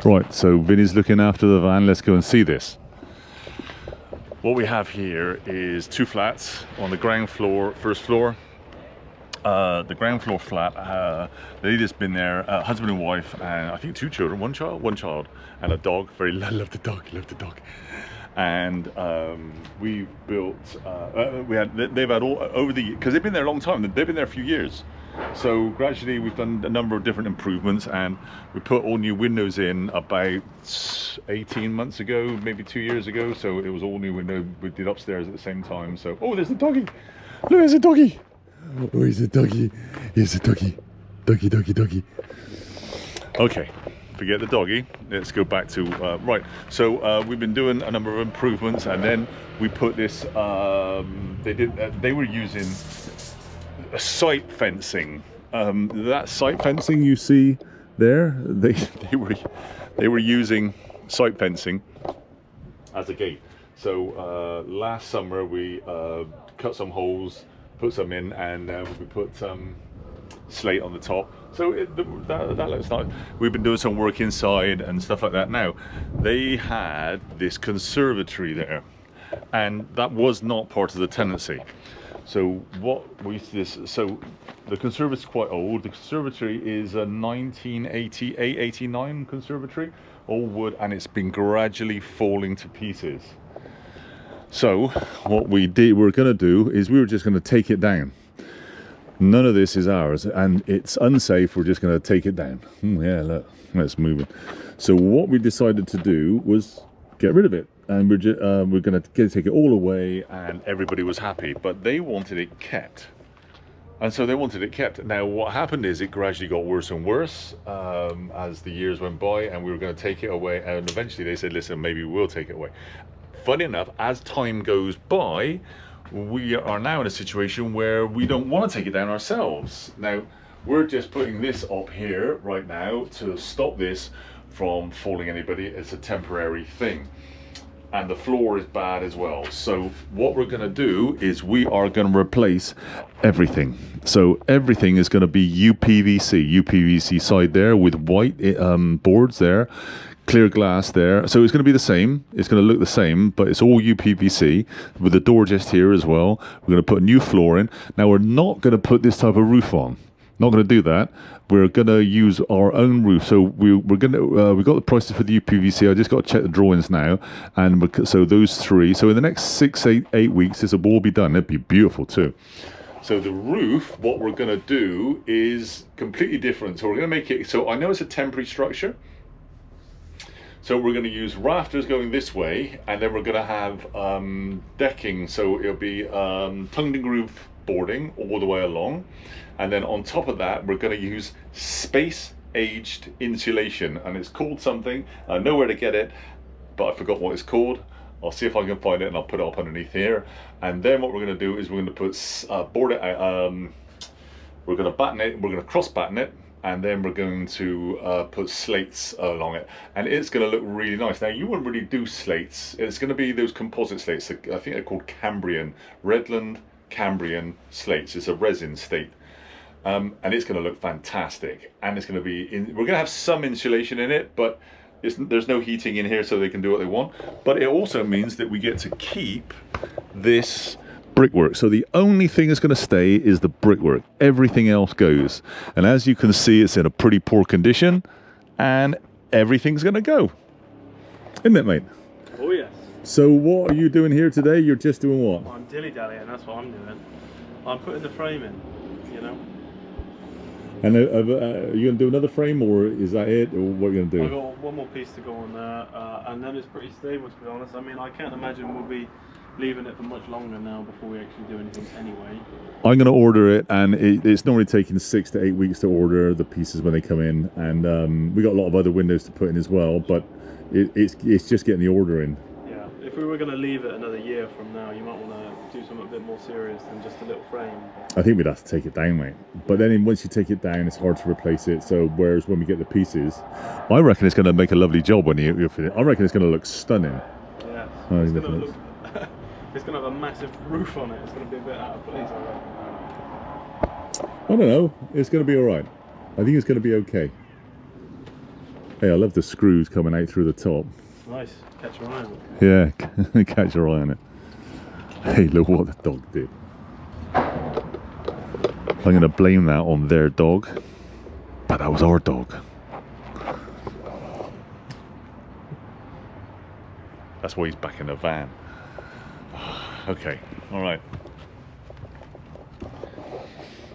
Right, so Vinny's looking after the van. Let's go and see this. What we have here is two flats on the ground floor, first floor. The ground floor flat, the lady that's been there, husband and wife, and I think two children, one child, and a dog. Very love the dog. And we built. They've had all over the, because they've been there a long time. They've been there a few years. So gradually we've done a number of different improvements, and we put all new windows in about 18 months ago, maybe 2 years ago. So it was all new window. We did upstairs at the same time. So there's a doggy. Look, there's a doggy. Oh, he's a doggy. He's a doggy. Doggy. Okay, forget the doggy. Let's go back to right. So we've been doing a number of improvements, and then we put this. They were using a site fencing. That site fencing you see there, they were using site fencing as a gate. So last summer we cut some holes, put some in, and we put some slate on the top. So that looks nice. We've been doing some work inside and stuff like that. Now, they had this conservatory there, and that was not part of the tenancy. So so the conservatory is quite old. The conservatory is a 1988-89 conservatory, all wood, and it's been gradually falling to pieces. So what we're going to do is we were just going to take it down. None of this is ours, and it's unsafe. We're just going to take it down. Yeah, look, let's move it. So what we decided to do was get rid of it, and we're going to take it all away, and everybody was happy. But they wanted it kept, and so they wanted it kept. Now what happened is it gradually got worse and worse as the years went by, and we were going to take it away, and eventually they said, listen, maybe we'll take it away. Funny enough, as time goes by, we are now in a situation where we don't want to take it down ourselves. Now, we're just putting this up here right now to stop this from falling anybody. It's a temporary thing. And the floor is bad as well. So what we're going to do is we are going to replace everything. So everything is going to be UPVC side there with white boards there. Clear glass there, so it's going to be the same. It's going to look the same, but it's all UPVC with the door just here as well. We're going to put a new floor in. Now we're not going to put this type of roof on. Not going to do that. We're going to use our own roof. So we're going to we got the prices for the UPVC. I just got to check the drawings now, and so those three. So in the next 8 weeks, this will all be done. It'd be beautiful too. So the roof, what we're going to do is completely different. So we're going to make it. So I know it's a temporary structure. So we're going to use rafters going this way, and then we're going to have decking. So it'll be tongue and groove boarding all the way along. And then on top of that, we're going to use space-aged insulation. And it's called something. I know where to get it, but I forgot what it's called. I'll see if I can find it, and I'll put it up underneath here. And then what we're going to do is we're going to put board it out. We're going to batten it. We're going to cross batten it. And then we're going to put slates along it, and it's going to look really nice. Now, you wouldn't really do slates. It's going to be those composite slates. I think they're called Cambrian, Redland Cambrian slates. It's a resin slate, and it's going to look fantastic. And it's going to be we're going to have some insulation in it, but there's no heating in here, so they can do what they want. But it also means that we get to keep this brickwork. So the only thing that's going to stay is the brickwork. Everything else goes. And as you can see, it's in a pretty poor condition, and everything's going to go. Isn't it, mate? Oh, yes. So what are you doing here today? You're just doing what? I'm dilly-dallying, that's what I'm doing. I'm putting the frame in, you know. And are you going to do another frame, or is that it, or what are you going to do? I've got one more piece to go on there, and then it's pretty stable, to be honest. I mean, I can't imagine we'll be leaving it for much longer now before we actually do anything anyway. I'm going to order it, and it's normally taking 6 to 8 weeks to order the pieces when they come in, and we got a lot of other windows to put in as well, but it's just getting the order in. Yeah, if we were going to leave it another year from now, you might want to do something a bit more serious than just a little frame. I think we'd have to take it down, mate. But then once you take it down, it's hard to replace it. So whereas when we get the pieces, I reckon it's going to make a lovely job when you're finished. I reckon it's going to look stunning. Yeah, it's going to look. It's going to have a massive roof on it. It's going to be a bit out of place, I reckon. I don't know. It's going to be all right. I think it's going to be okay. Hey, I love the screws coming out through the top. Nice. Catch your eye on it. Yeah, catch your eye on it. Hey, look what the dog did. I'm going to blame that on their dog, but that was our dog. That's why he's back in the van. Okay, all right.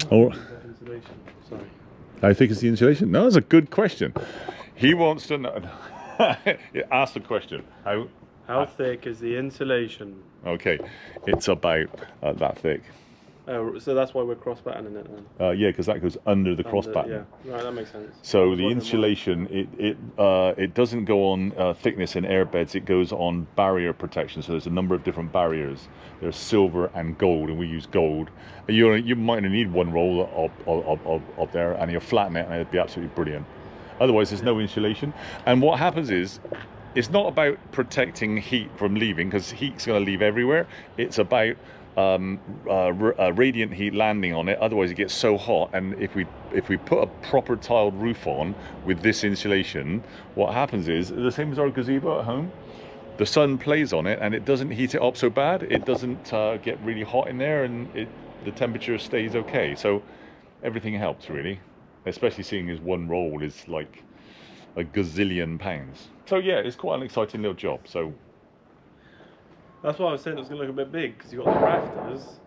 Oh, Insulation. Sorry. I think it's the insulation. No, that's a good question. He wants to know. Ask the question. How thick is the insulation? Okay, it's about that thick. Oh, so that's why we're cross battening it then. Yeah, because that goes under the cross batten. Yeah, right, that makes sense. So the insulation, it doesn't go on thickness in air beds. It goes on barrier protection. So there's a number of different barriers. There's silver and gold, and we use gold. You might only need one roll up there, and you flatten it, and it'd be absolutely brilliant. Otherwise, there's no insulation. And what happens is, it's not about protecting heat from leaving, because heat's going to leave everywhere. It's about radiant heat landing on it. Otherwise it gets so hot, and if we put a proper tiled roof on with this insulation, what happens is the same as our gazebo at home. The sun plays on it and it doesn't heat it up so bad. It doesn't get really hot in there, and the temperature stays okay. So everything helps really, especially seeing as one roll is like a gazillion pounds. So yeah, it's quite an exciting little job. So that's why I was saying it was going to look a bit big, because you've got the rafters,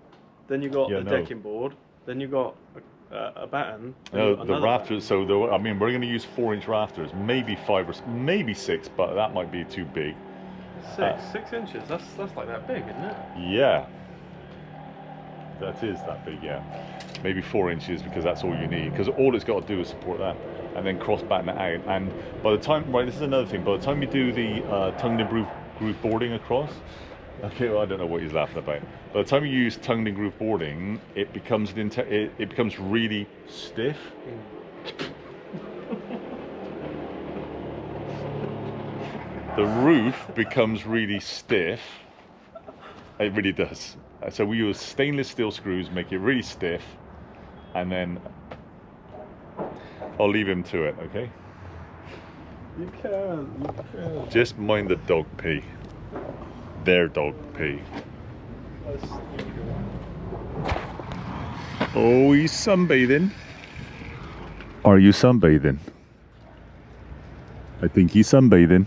then you've got the decking board, then you've got a batten. No, the rafters, batten. So I mean, we're going to use 4-inch rafters, maybe 5 or maybe 6, but that might be too big. 6 inches, that's like that big, isn't it? Yeah. That is that big, yeah. Maybe 4 inches, because that's all you need, because all it's got to do is support that, and then cross batten it out. And by the time, right, this is another thing, by the time you do the tongued and groove boarding across, okay, well, I don't know what he's laughing about. By the time you use tongued and groove boarding, it becomes it becomes really stiff. The roof becomes really stiff. It really does. So we use stainless steel screws, make it really stiff, and then I'll leave him to it. Okay. You can. Just mind the dog pee. Their dog pee. Oh, he's sunbathing. Are you sunbathing? I think he's sunbathing.